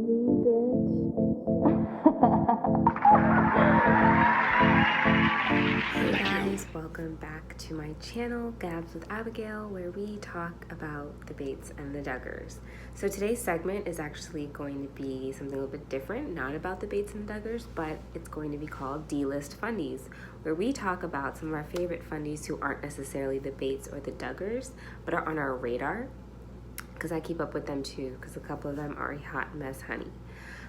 Hey guys, welcome back to my channel, Gabs with Abigail, where we talk about the Bates and the Duggars. So today's segment is actually going to be something a little bit different, not about the Bates and Duggars, but it's going to be called D-List Fundies, where we talk about some of our favorite Fundies who aren't necessarily the Bates or the Duggars, but are on our radar, because I keep up with them too, because a couple of them are a hot mess, honey.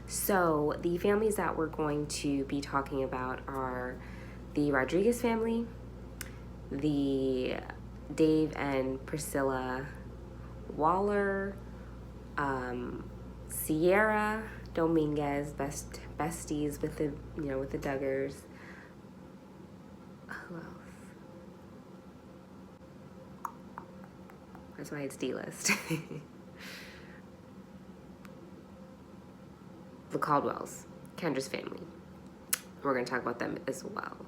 So the families that we're going to be talking about are the Rodrigues family, the Dave and Priscilla Waller, Sierra Dominguez, besties with the Duggars. Who else? That's why it's D-list. The Caldwells, Kendra's family. We're going to talk about them as well.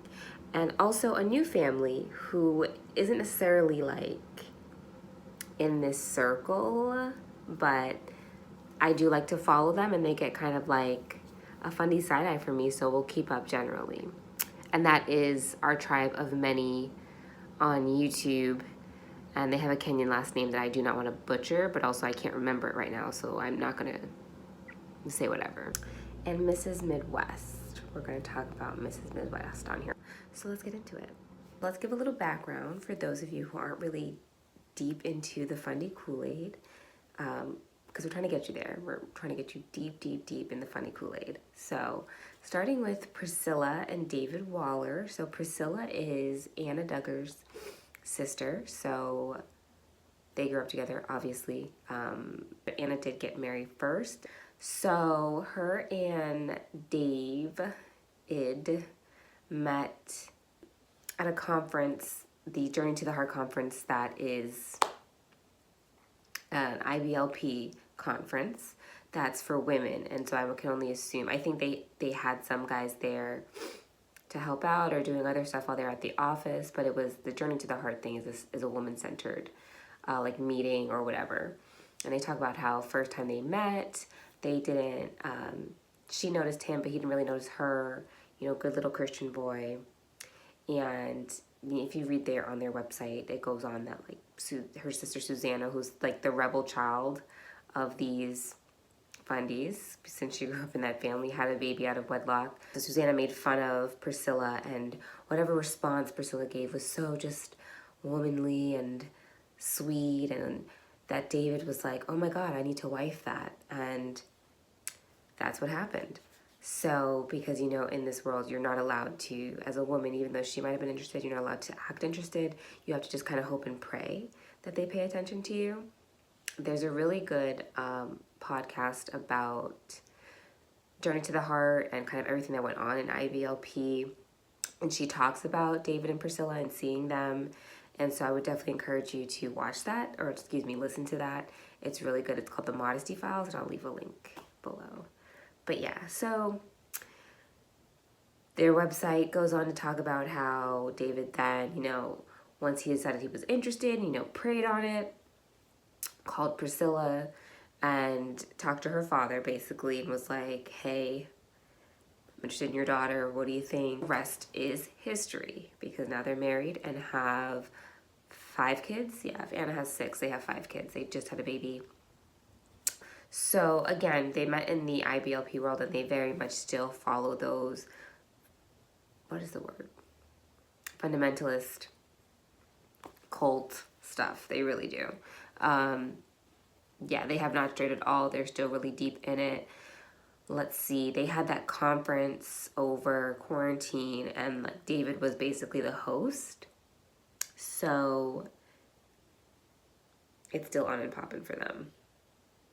And also a new family who isn't necessarily like in this circle, but I do like to follow them, and they get kind of like a Fundie side-eye for me, so we'll keep up generally. And that is our tribe of many on YouTube, and they have a Kenyan last name that I do not want to butcher, but also I can't remember it right now, so I'm not going to say whatever. And Mrs. Midwest. We're going to talk about Mrs. Midwest on here. So let's get into it. Let's give a little background for those of you who aren't really deep into the Fundie Kool-Aid, because we're trying to get you there. We're trying to get you deep, deep, deep in the Fundie Kool-Aid. So starting with Priscilla and David Waller. So Priscilla is Anna Duggar's sister. So they grew up together, obviously. But Anna did get married first. So her and David met at a conference, the Journey to the Heart conference, that is an IBLP conference that's for women. And so I can only assume, I think they had some guys there to help out or doing other stuff while they're at the office, but it was the Journey to the Heart thing is a woman-centered like meeting or whatever. And they talk about how first time they met, they didn't, she noticed him, but he didn't really notice her, good little Christian boy. And if you read there on their website, it goes on that like her sister Susanna, who's like the rebel child of these Fundies, since she grew up in that family, had a baby out of wedlock. So Susanna made fun of Priscilla, and whatever response Priscilla gave was so just womanly and sweet, and that David was like, oh my God, I need to wife that. And that's what happened. So, because, in this world, you're not allowed to, as a woman, even though she might have been interested, you're not allowed to act interested. You have to just kind of hope and pray that they pay attention to you. There's a really good podcast about Journey to the Heart and kind of everything that went on in IVLP. And she talks about David and Priscilla and seeing them. And so I would definitely encourage you to watch that, or listen to that. It's really good. It's called The Modesty Files, and I'll leave a link below. But yeah, so their website goes on to talk about how David then, once he decided he was interested, prayed on it, called Priscilla and talked to her father basically and was like, hey, I'm interested in your daughter. What do you think? The rest is history, because now they're married and have 5 kids. Yeah, if Anna has 6, they have 5 kids. They just had a baby. So again, they met in the IBLP world, and they very much still follow those, what is the word? Fundamentalist cult stuff. They really do. Yeah, they have not strayed at all. They're still really deep in it. Let's see, they had that conference over quarantine, and David was basically the host. So it's still on and popping for them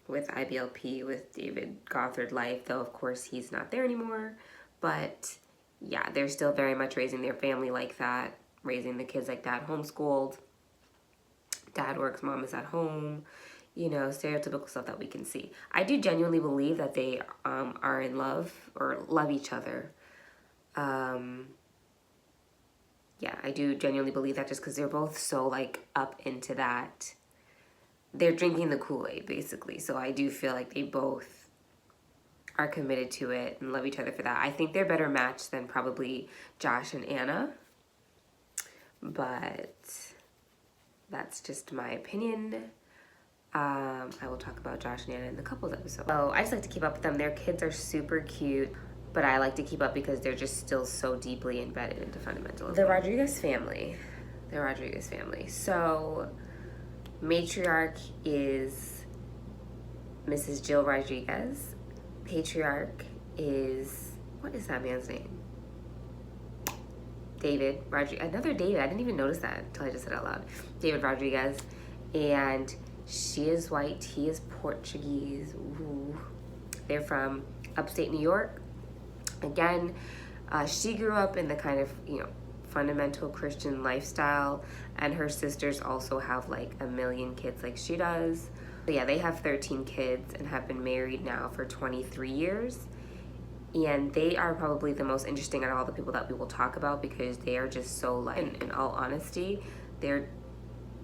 with IBLP, with David Gothard life, though of course he's not there anymore. But yeah, they're still very much raising their family like that, raising the kids like that, homeschooled. Dad works, mom is at home, stereotypical stuff that we can see. I do genuinely believe that they are in love or love each other. Yeah, I do genuinely believe that, just because they're both so up into that. They're drinking the Kool-Aid basically. So I do feel like they both are committed to it and love each other for that. I think they're better matched than probably Josh and Anna, but that's just my opinion. I will talk about Josh and Anna in the couples episode. So I just like to keep up with them. Their kids are super cute, but I like to keep up because they're just still so deeply embedded into fundamentalism. The Rodrigues family. So matriarch is Mrs. Jill Rodriguez. Patriarch is, what is that man's name? David Rodriguez. Another David. I didn't even notice that until I just said it out loud. David Rodriguez. And she is white. He is Portuguese. Ooh. They're from upstate New York. Again, she grew up in the kind of, fundamental Christian lifestyle, and her sisters also have like a million kids like she does. But yeah, they have 13 kids and have been married now for 23 years. And they are probably the most interesting out of all the people that we will talk about because they are just so like, in all honesty,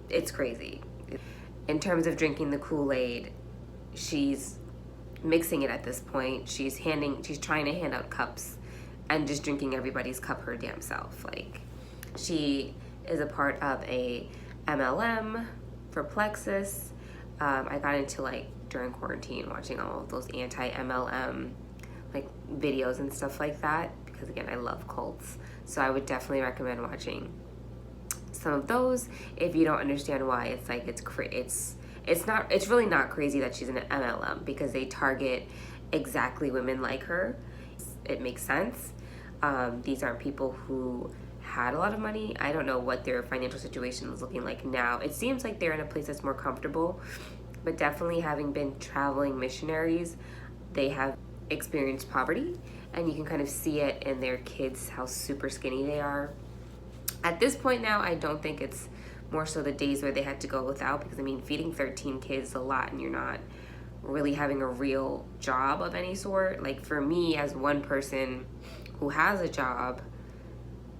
it's crazy. In terms of drinking the Kool-Aid, she's mixing it at this point. She's trying to hand out cups and just drinking everybody's cup her damn self. Like, she is a part of a MLM for Plexus. I got into, like, during quarantine, watching all of those anti-MLM, like, videos and stuff like that, because, again, I love cults. So I would definitely recommend watching some of those if you don't understand why. It's like, it's really not crazy that she's in an MLM, because they target exactly women like her. It makes sense. These are people who had a lot of money. I don't know what their financial situation is looking like now. It seems like they're in a place that's more comfortable, but definitely having been traveling missionaries, they have experienced poverty, and you can kind of see it in their kids, how super skinny they are. At this point now, I don't think it's more so the days where they had to go without, because I mean, feeding 13 kids is a lot, and you're not really having a real job of any sort. Like, for me, as one person who has a job,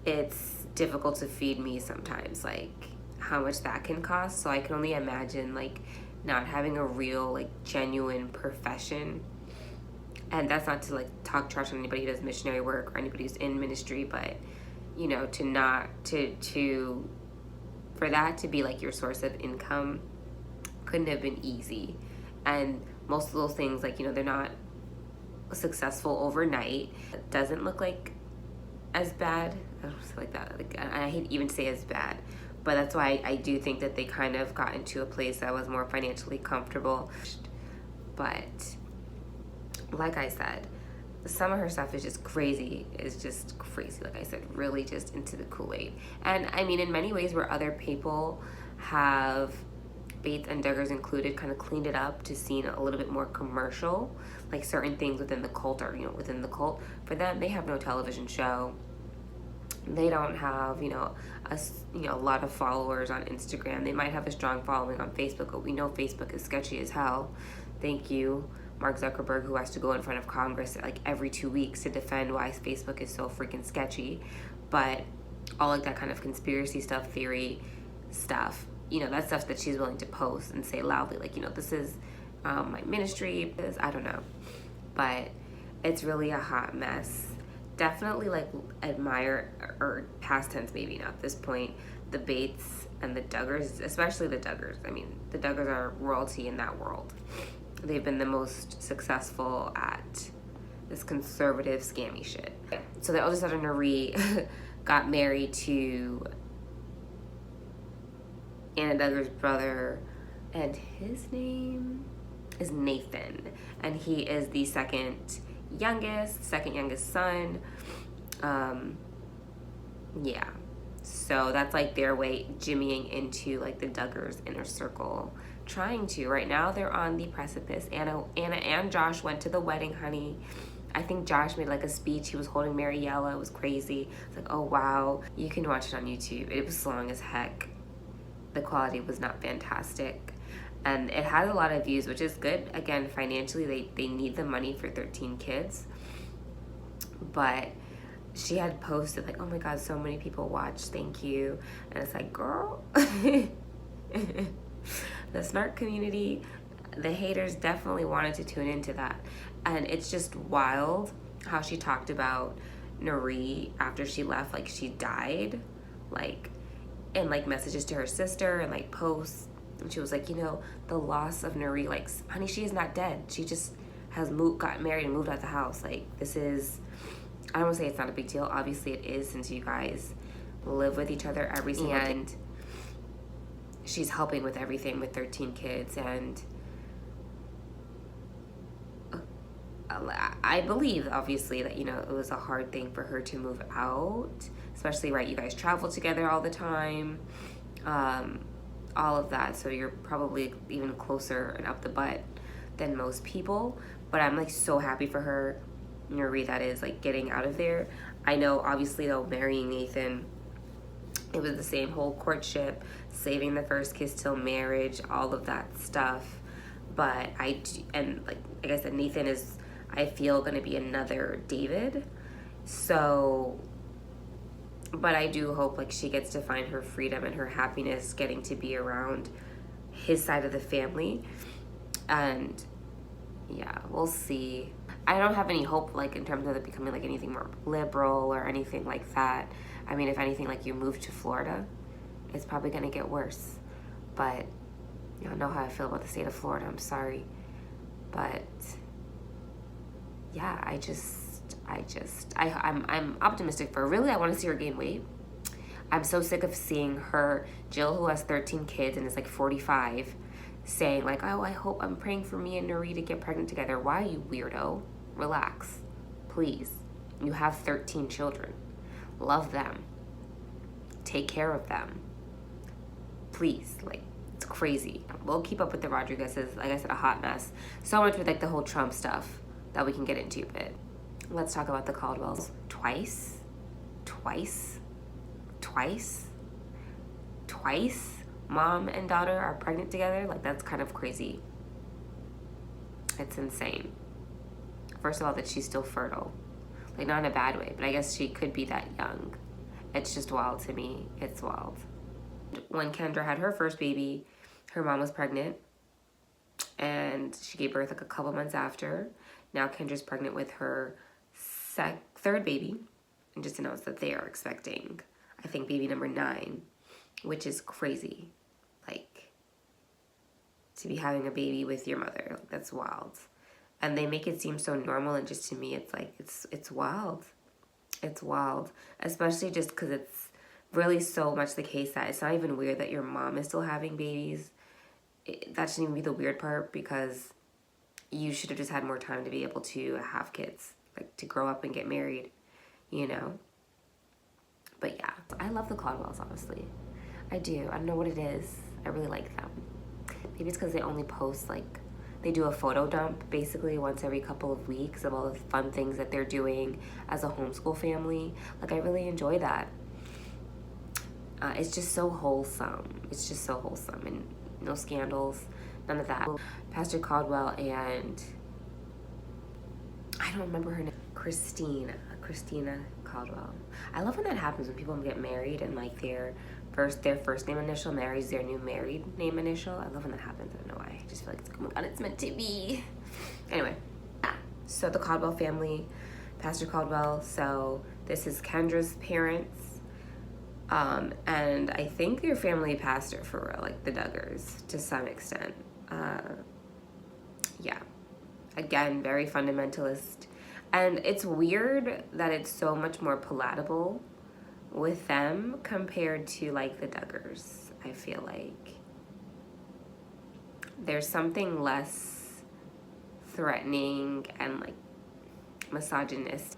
it's difficult to feed me sometimes, like how much that can cost. So I can only imagine like not having a real, like, genuine profession. And that's not to like talk trash on anybody who does missionary work or anybody who's in ministry, but for that to be like your source of income couldn't have been easy. And most of those things, like, they're not successful overnight. It doesn't look like as bad. I don't say like that. Like, I hate even say as bad, but that's why I do think that they kind of got into a place that was more financially comfortable. But like I said, some of her stuff is just crazy. It's just crazy. Like I said, really just into the Kool-Aid. And I mean, in many ways where other people have, Bates and Duggars included, kind of cleaned it up to seem a little bit more commercial. Like certain things within the cult are, within the cult. For them, they have no television show. They don't have, a lot of followers on Instagram. They might have a strong following on Facebook, but we know Facebook is sketchy as hell. Thank you, Mark Zuckerberg, who has to go in front of Congress like every 2 weeks to defend why Facebook is so freaking sketchy. But all like that kind of conspiracy stuff, theory stuff, that stuff that she's willing to post and say loudly, like, this is my ministry, I don't know. But it's really a hot mess. Definitely like admire, or past tense maybe not at this point, the Bates and the Duggars, especially the Duggars. I mean, the Duggars are royalty in that world. They've been the most successful at this conservative scammy shit. So the eldest daughter, Marie, got married to Anna Duggar's brother, and his name is Nathan, and he is the second youngest son. Yeah, so that's like their way jimmying into like the Duggars inner circle, trying to. Right now they're on the precipice. Anna and Josh went to the wedding, honey. I think Josh made like a speech. He was holding Mariella. It was crazy. It's like, oh wow. You can watch it on YouTube. It was long as heck. The quality was not fantastic, and it has a lot of views, which is good. Again, financially, they need the money for 13 kids. But she had posted like, oh my god, so many people watched, thank you. And it's like, girl, the snark community, the haters definitely wanted to tune into that. And it's just wild how she talked about Nuri after she left, like she died, like, and like messages to her sister and like posts. And she was like, you know, the loss of Nuri, like, honey, she is not dead. She just has got married and moved out the house. Like, this is, I don't want to say it's not a big deal. Obviously it is, since you guys live with each other every single day. And she's helping with everything with 13 kids. And I believe, obviously, that, you know, it was a hard thing for her to move out. Especially, right, you guys travel together all the time. All of that. So you're probably even closer and up the butt than most people. But I'm, like, so happy for her, Nuri, that is, like, getting out of there. I know, obviously, though, marrying Nathan, it was the same whole courtship, saving the first kiss till marriage, all of that stuff. But like I said, Nathan is, I feel, going to be another David. So, but I do hope, like, she gets to find her freedom and her happiness getting to be around his side of the family. And yeah, we'll see. I don't have any hope, like, in terms of it becoming, like, anything more liberal or anything like that. I mean, if anything, like, you move to Florida, it's probably going to get worse. But you don't know how I feel about the state of Florida. I'm sorry. But yeah, I'm optimistic for her. Really, I want to see her gain weight. I'm so sick of seeing her, Jill, who has 13 kids and is like 45, saying like, oh, I'm praying for me and Nuri to get pregnant together. Why, you weirdo? Relax, please. You have 13 children. Love them. Take care of them. Please, like, it's crazy. We'll keep up with the Rodriguez's, like I said, a hot mess. So much with, like, the whole Trump stuff that we can get into, but let's talk about the Caldwells. Twice, mom and daughter are pregnant together. Like, that's kind of crazy. It's insane. First of all, that she's still fertile. Like, not in a bad way, but I guess she could be that young. It's just wild to me. It's wild. When Kendra had her first baby, her mom was pregnant, and she gave birth like a couple months after. Now Kendra's pregnant with her third baby, and just announced that they are expecting, I think, baby number 9, which is crazy. Like, to be having a baby with your mother, like, that's wild. And they make it seem so normal, and just to me, it's like, it's wild. It's wild, especially just because it's really so much the case that it's not even weird that your mom is still having babies. That shouldn't even be the weird part, because you should have just had more time to be able to have kids, like, to grow up and get married, you know? But yeah, I love the Caldwells, honestly. I do. I don't know what it is. I really like them. Maybe it's because they only post, like, they do a photo dump basically once every couple of weeks of all the fun things that they're doing as a homeschool family. Like, I really enjoy that. It's just so wholesome. It's just so wholesome, and no scandals, none of that. Pastor Caldwell and I don't remember her name. Christina Caldwell. I love when that happens, when people get married and, like, their first name initial marries their new married name initial. I love when that happens. I don't know why. I just feel like it's, oh my God, it's meant to be. Anyway, yeah. So the Caldwell family, Pastor Caldwell. So this is Kendra's parents. And I think their family pastor, for real, like the Duggars, to some extent. Yeah. Again, very fundamentalist. And it's weird that it's so much more palatable with them compared to, like, the Duggars. I feel like there's something less threatening and, like, misogynist,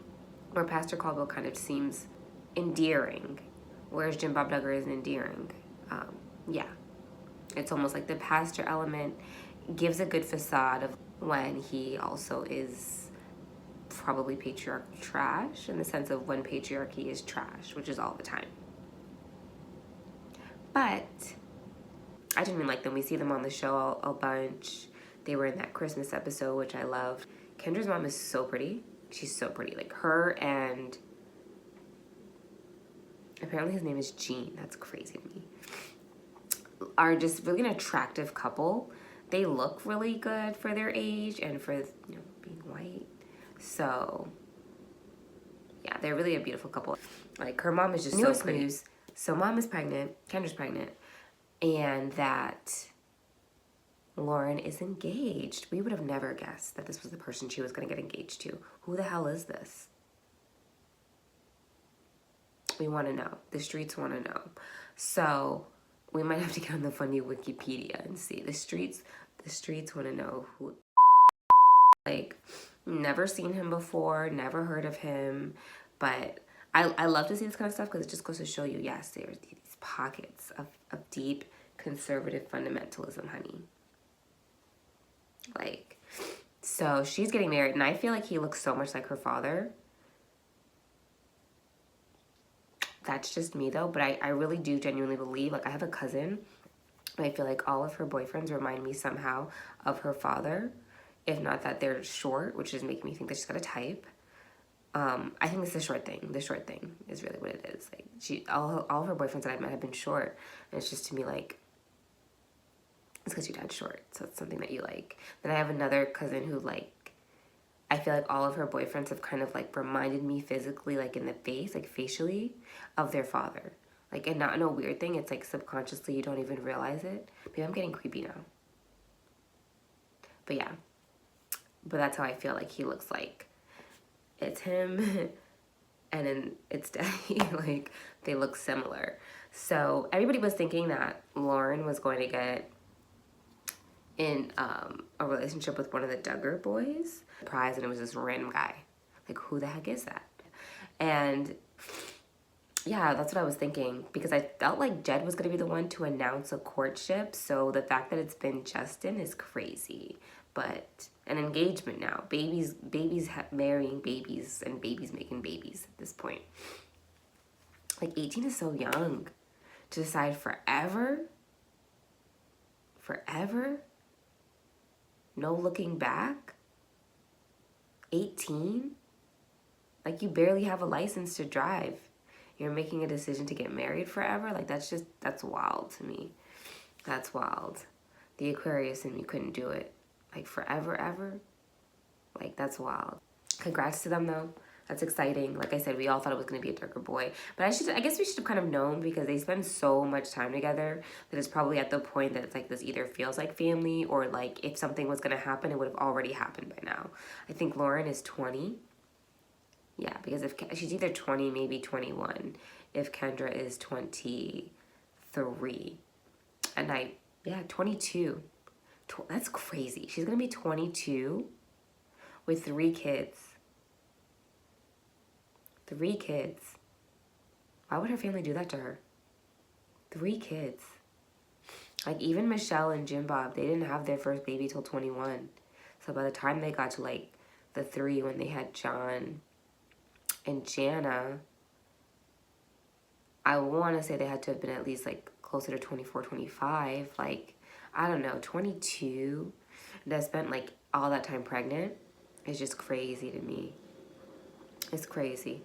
where Pastor Caldwell kind of seems endearing, whereas Jim Bob Duggar isn't endearing. Yeah, it's almost like the pastor element gives a good facade of when he also is probably patriarchal trash, in the sense of when patriarchy is trash, which is all the time. But I didn't even like them. We see them on the show a bunch. They were in that Christmas episode, which I loved. Kendra's mom is so pretty. She's so pretty. Like, her and apparently his name is Gene. That's crazy to me. Are just really an attractive couple they look really good for their age and for, you know, being white. So yeah, they're really a beautiful couple. Like, her mom is just so pretty. News. So mom is pregnant, Kendra's pregnant, and that Lauren is engaged. We would have never guessed that this was the person she was going to get engaged to. Who the hell is this? We want to know. The streets want to know. So we might have to get on the Fundie Wikipedia and see. The streets want to know who. Like, never seen him before, never heard of him, but I love to see this kind of stuff because it just goes to show you, yes, there's these pockets of deep conservative fundamentalism, honey. Like, so she's getting married, and I feel like he looks so much like her father. That's just me, though, but I really do genuinely believe, like, I have a cousin, and I feel like all of her boyfriends remind me somehow of her father, if not that they're short, which is making me think that she's got a type. I think it's the short thing. The short thing is really what it is. Like, all of her boyfriends that I've met have been short, and it's just, to me, like, it's because your dad's short, so it's something that you like. Then I have another cousin who, like, I feel like all of her boyfriends have kind of, like, reminded me physically, like, in the face, like, facially, of their father. Like, and not in a weird thing. It's, like, subconsciously you don't even realize it. Maybe I'm getting creepy now. But, yeah. But that's how I feel like he looks like. It's him, and then it's Daddy. Like, they look similar. So everybody was thinking that Lauren was going to get in a relationship with one of the Duggar boys. Surprise, and it was this random guy. Like, who the heck is that? And yeah, that's what I was thinking, because I felt like Jed was going to be the one to announce a courtship. So the fact that it's been Justin is crazy. But an engagement now. Babies marrying babies, and babies making babies at this point. Like, 18 is so young to decide forever. Forever? No looking back? 18? Like, you barely have a license to drive. You're making a decision to get married forever? Like, that's wild to me. That's wild. The Aquarius in me couldn't do it. Like, forever, ever? Like, that's wild. Congrats to them, though. That's exciting. Like I said, we all thought it was going to be a Duggar boy. But I guess we should have kind of known, because they spend so much time together that it's probably at the point that it's like this either feels like family, or like if something was going to happen, it would have already happened by now. I think Lauren is 20. Yeah, because if she's either 20, maybe 21, if Kendra is 23. And 22. That's crazy. She's going to be 22 with 3 kids. 3 kids. Why would her family do that to her? 3 kids. Like, even Michelle and Jim Bob, they didn't have their first baby till 21. So by the time they got to, like, the 3, when they had John and Jana, I want to say they had to have been at least, like, closer to 24, 25. Like, I don't know, 22 that spent, like, all that time pregnant is just crazy to me. It's crazy.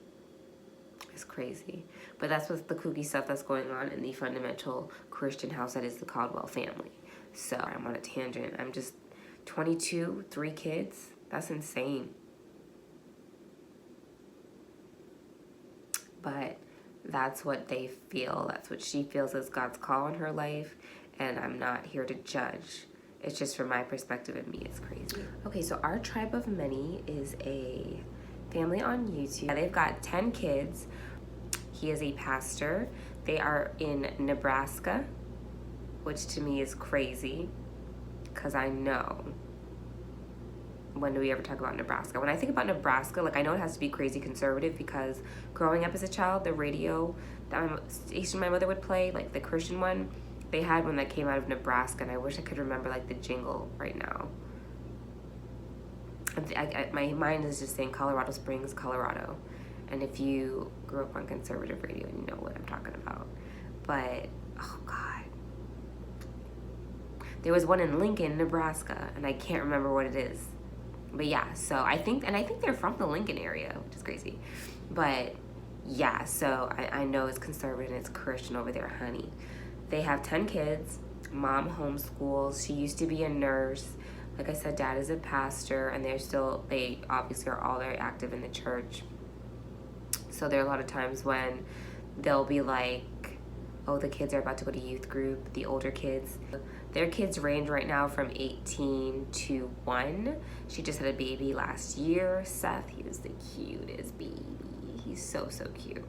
It's crazy. But that's what's the kooky stuff that's going on in the fundamental Christian house that is the Caldwell family. So I'm on a tangent. I'm just 22, 3 kids. That's insane. But that's what they feel. That's what she feels is God's call on her life. And I'm not here to judge. It's just from my perspective, and me, it's crazy. Okay, so Our Tribe of Many is a family on YouTube. They've got 10 kids. He is a pastor. They are in Nebraska, which to me is crazy, because I know, when do we ever talk about Nebraska? When I think about Nebraska, like, I know it has to be crazy conservative, because growing up as a child, the radio station my mother would play, like the Christian one, they had one that came out of Nebraska, and I wish I could remember, like, the jingle right now. My mind is just saying Colorado Springs, Colorado. And if you grew up on conservative radio, you know what I'm talking about. But, oh, God. There was one in Lincoln, Nebraska, and I can't remember what it is. But, yeah, so I think they're from the Lincoln area, which is crazy. But, yeah, so I know it's conservative and it's Christian over there, honey. They have 10 kids. Mom homeschools. She used to be a nurse. Like I said, dad is a pastor, and they obviously are all very active in the church. So there are a lot of times when they'll be like, oh, the kids are about to go to youth group, the older kids. Their kids range right now from 18 to 1. She just had a baby last year. Seth, he was the cutest baby. He's so, so cute.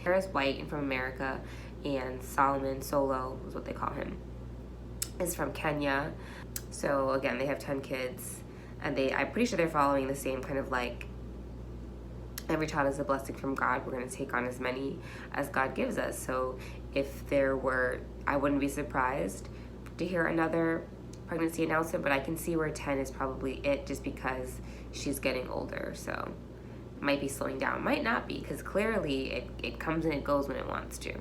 Sarah's white and from America, and Solomon, Solo is what they call him, is from Kenya. So again, they have 10 kids, and I'm pretty sure they're following the same kind of like, every child is a blessing from God. We're going to take on as many as God gives us. So if there were, I wouldn't be surprised to hear another pregnancy announcement, but I can see where 10 is probably it, just because she's getting older. So might be slowing down, might not be, because clearly it comes and it goes when it wants to.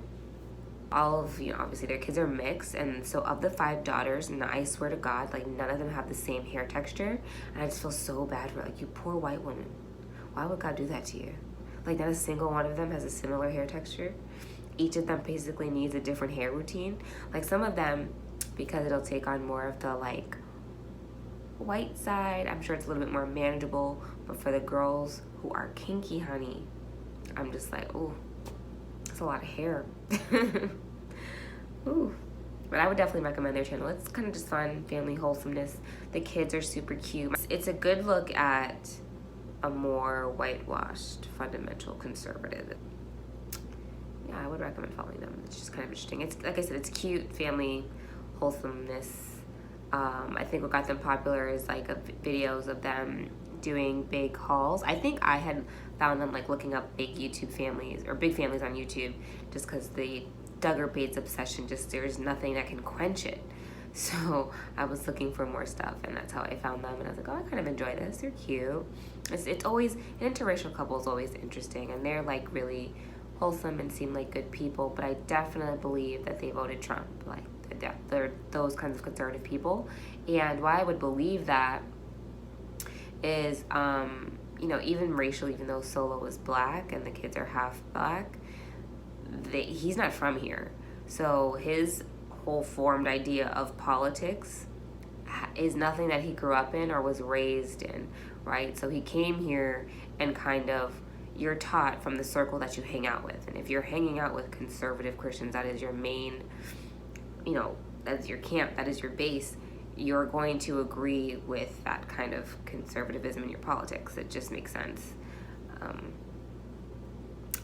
All of, obviously their kids are mixed, and so of the 5 daughters, and I swear to God, like, none of them have the same hair texture, and I just feel so bad for, like, you poor white woman. Why would God do that to you? Like, not a single one of them has a similar hair texture. Each of them basically needs a different hair routine. Like, some of them, because it'll take on more of the, like, white side, I'm sure it's a little bit more manageable, but for the girls who are kinky, honey, I'm just like, ooh, that's a lot of hair. Ooh. But I would definitely recommend their channel. It's kind of just fun, family wholesomeness. The kids are super cute. It's a good look at a more whitewashed, fundamental conservative. Yeah, I would recommend following them. It's just kind of interesting. It's, like I said, it's cute, family wholesomeness. I think what got them popular is like videos of them doing big hauls. I think I had found them like looking up big YouTube families or big families on YouTube, just because the Duggar Bates obsession, just there's nothing that can quench it. So I was looking for more stuff, and that's how I found them. And I was like, oh, I kind of enjoy this. They're cute. It's always, an interracial couple is always interesting, and they're like really wholesome and seem like good people. But I definitely believe that they voted Trump. Like, they're those kinds of conservative people. And why I would believe that is, even racially, even though Solo is black and the kids are half black, he's not from here. So his whole formed idea of politics is nothing that he grew up in or was raised in, right? So he came here and kind of, you're taught from the circle that you hang out with. And if you're hanging out with conservative Christians, that is your main, that's your camp, that is your base, you're going to agree with that kind of conservatism in your politics. It just makes sense.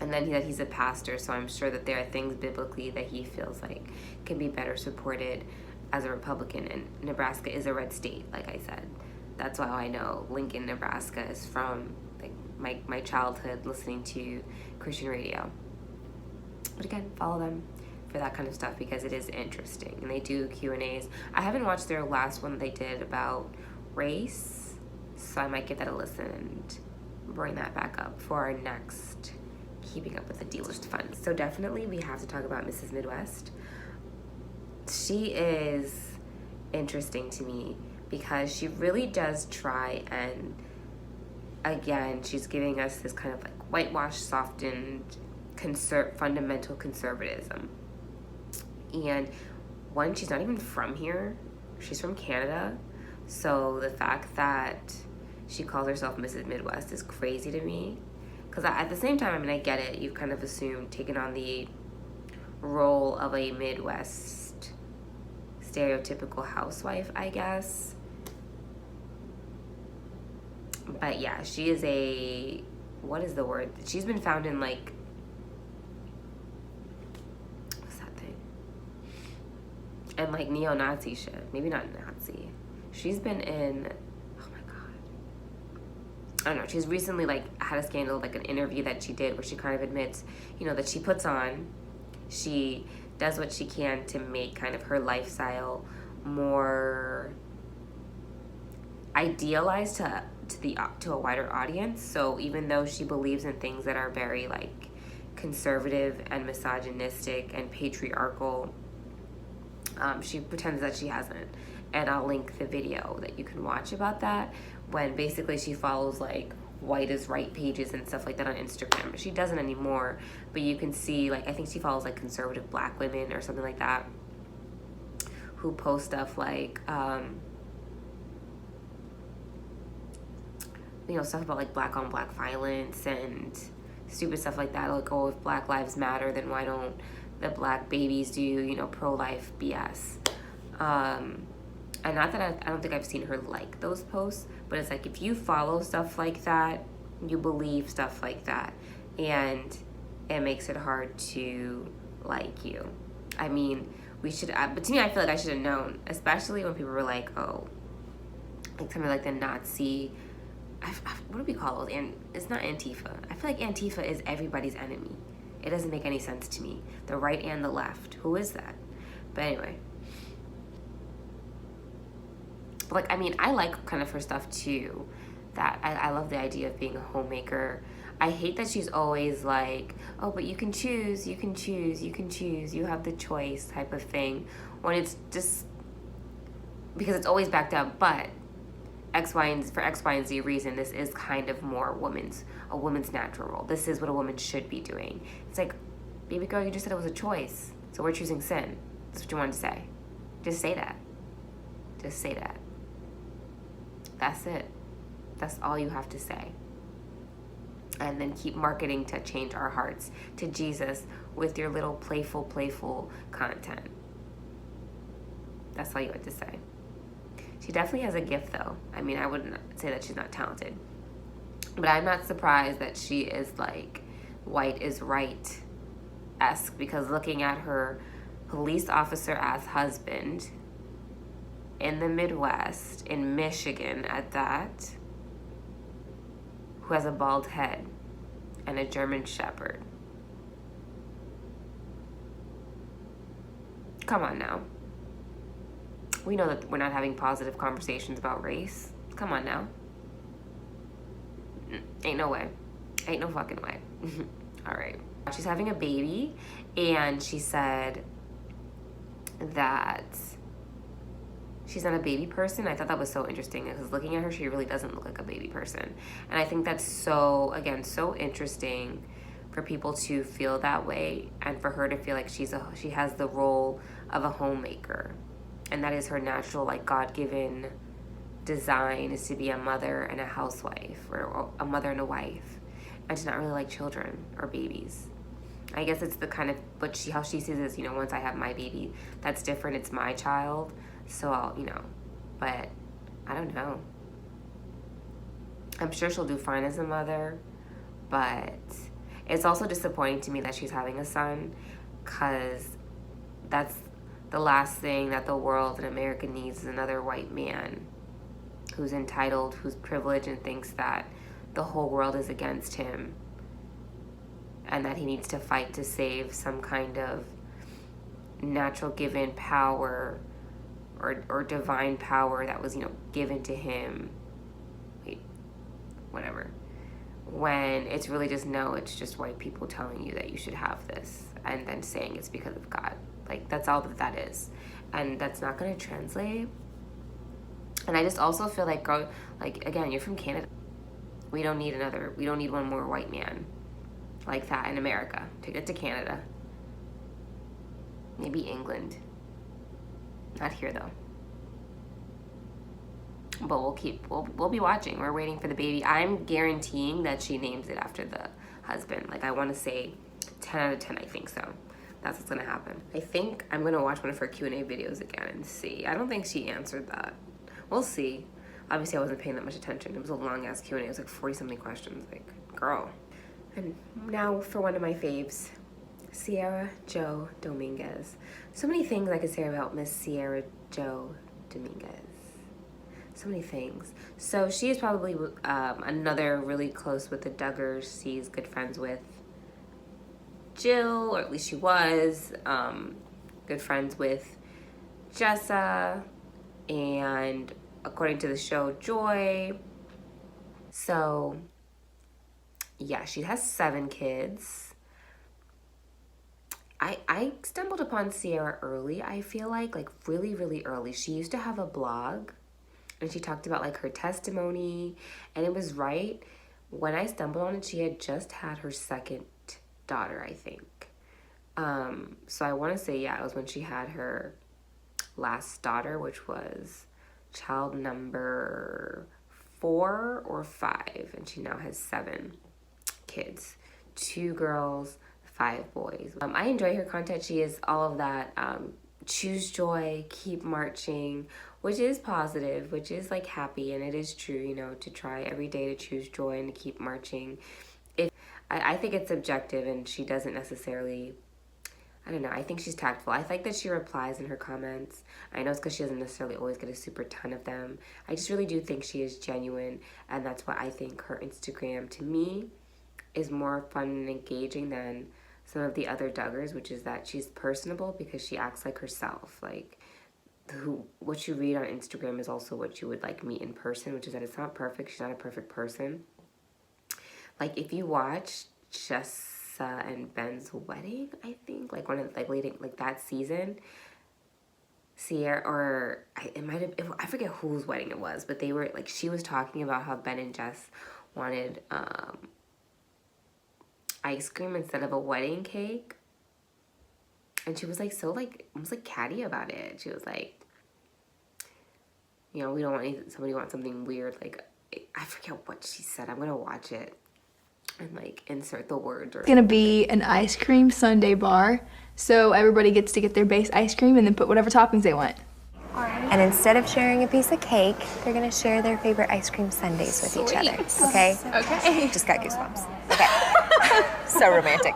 And then he's a pastor, so I'm sure that there are things biblically that he feels like can be better supported as a Republican. And Nebraska is a red state, like I said. That's why I know Lincoln, Nebraska is from like my childhood listening to Christian radio. But again, follow them for that kind of stuff because it is interesting. And they do Q&As. I haven't watched their last one they did about race, so I might give that a listen and bring that back up for our next Keeping Up with the D-List Fun. So definitely we have to talk about Mrs. Midwest. She is interesting to me because she really does try, and again, she's giving us this kind of like whitewashed, softened, fundamental conservatism. And one, she's not even from here. She's from Canada. So the fact that she calls herself Mrs. Midwest is crazy to me. Because at the same time, I get it. You've kind of assumed, taken on the role of a Midwest stereotypical housewife, I guess. But yeah, she is what is the word? She's been found in like, what's that thing? And like neo-Nazi shit. Maybe not Nazi. She's been in, I don't know, she's recently like had a scandal, like an interview that she did where she kind of admits, that she puts on, she does what she can to make kind of her lifestyle more idealized to a wider audience. So even though she believes in things that are very like conservative and misogynistic and patriarchal, she pretends that she hasn't. And I'll link the video that you can watch about that, when basically she follows like white is right pages and stuff like that on Instagram. But she doesn't anymore, but you can see, like, I think she follows like conservative black women or something like that, who post stuff like, stuff about like black on black violence and stupid stuff like that. Like, oh, if Black Lives Matter, then why don't the black babies do, pro-life BS? And not that I don't think I've seen her like those posts, but it's like if you follow stuff like that, you believe stuff like that, and it makes it hard to like you. I mean, but to me, I feel like I should have known, especially when people were like, oh, like something like the Nazi, what do we call those? And it's not Antifa. I feel like Antifa is everybody's enemy. It doesn't make any sense to me. The right and the left. Who is that? But anyway. Like, I mean, I like kind of her stuff too. That I love the idea of being a homemaker. I hate that she's always like, oh, but you can choose, you can choose, you can choose, you have the choice type of thing. When it's just, because it's always backed up, but for X, Y, and Z reason, this is kind of more a woman's natural role. This is what a woman should be doing. It's like, baby girl, you just said it was a choice. So we're choosing sin. That's what you wanted to say. Just say that. Just say that. That's it. That's all you have to say. And then keep marketing to change our hearts to Jesus with your little playful content. That's all you have to say. She definitely has a gift, though. I mean, I wouldn't say that she's not talented. But I'm not surprised that she is like white is right-esque, because looking at her police officer-ass husband in the Midwest, in Michigan at that, who has a bald head and a German Shepherd. Come on now. We know that we're not having positive conversations about race. Come on now. Ain't no way. Ain't no fucking way. All right. She's having a baby, and she said that she's not a baby person. I thought that was so interesting, because looking at her, she really doesn't look like a baby person. And I think that's so interesting for people to feel that way, and for her to feel like she has the role of a homemaker. And that is her natural, like, God-given design, is to be a mother and a housewife, or a mother and a wife, and to not really like children or babies. I guess it's the kind of, how she sees this, once I have my baby, that's different. It's my child. So I'll, but I don't know. I'm sure she'll do fine as a mother, but it's also disappointing to me that she's having a son, because that's the last thing that the world in America needs, is another white man who's entitled, who's privileged, and thinks that the whole world is against him, and that he needs to fight to save some kind of natural given power or divine power that was, given to him. Whatever. When it's really just, no, it's just white people telling you that you should have this, and then saying it's because of God. Like, that's all that is. And that's not going to translate. And I just also feel like, girl, like, again, you're from Canada. We don't need one more white man like that in America. Take it to Canada. Maybe England. Not here, though. But we'll be watching. We're waiting for the baby. I'm guaranteeing that she names it after the husband. Like, I want to say 10 out of 10, I think so. That's what's going to happen. I think I'm going to watch one of her Q&A videos again and see. I don't think she answered that. We'll see. Obviously, I wasn't paying that much attention. It was a long-ass Q&A. It was like 40-something questions. Like, girl. And now for one of my faves. Sierra Jo Dominguez. So many things I could say about Miss Sierra Jo Dominguez. So many things. So she is probably another really close with the Duggars. She's good friends with Jill, or at least she was. Good friends with Jessa, and according to the show, Joy. So yeah, she has 7 kids. I stumbled upon Sierra early, I feel like really, really early. She used to have a blog, and she talked about like her testimony, and it was right when I stumbled on it, she had just had her second daughter, I think. So I want to say, yeah, it was when she had her last daughter, which was child number 4 or 5, and she now has 7 kids, 2 girls, 5 boys. I enjoy her content. She is all of that. Choose joy, keep marching, which is positive, which is like happy, and it is true, you know, to try every day to choose joy and to keep marching. I think it's subjective, and she doesn't necessarily, I don't know, I think she's tactful. I like that she replies in her comments. I know it's because she doesn't necessarily always get a super ton of them. I just really do think she is genuine, and that's why I think her Instagram, to me, is more fun and engaging than some of the other Duggars, which is that she's personable because she acts like herself. Like, what you read on Instagram is also what you would like meet in person, which is that it's not perfect. She's not a perfect person. Like, if you watch Jessa and Ben's wedding, I think, like one of like leading like that season, Sierra, or it might have, I forget whose wedding it was, but they were like, she was talking about how Ben and Jess wanted ice cream instead of a wedding cake, and she was like so like almost like catty about it. She was like, you know, we don't want somebody wants something weird. Like, I forget what she said. I'm gonna watch it and like insert the words. It's gonna be an ice cream sundae bar, so everybody gets to get their base ice cream and then put whatever toppings they want. And instead of sharing a piece of cake, they're gonna share their favorite ice cream sundaes with each other. Okay? Okay. Just got goosebumps. Okay. So romantic.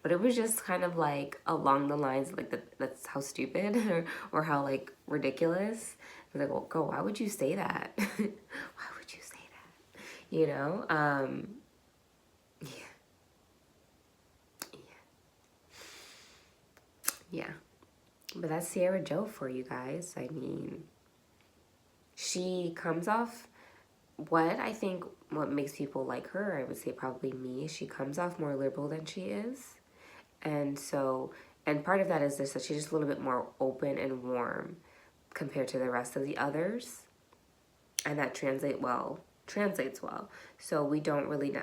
But it was just kind of like along the lines like that's how stupid or how like ridiculous. I was like, well, girl, why would you say that? Why would you say that? You know? Yeah. But that's Sierra Jo for you guys. I mean, she comes off what makes people like her, I would say probably me, she comes off more liberal than she is. And so, and part of that is this, that she's just a little bit more open and warm compared to the rest of the others. And that translates well. So we don't really,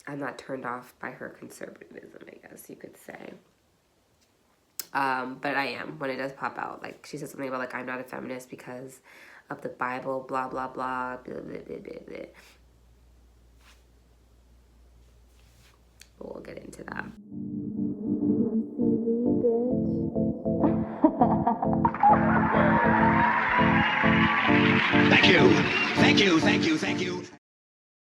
I'm not turned off by her conservatism, I guess you could say. But I am when it does pop out. Like, she said something about, like, I'm not a feminist because of the Bible, blah, blah, blah, blah, blah, blah, blah, blah. But we'll get into that. Thank you. Thank you, thank you, thank you.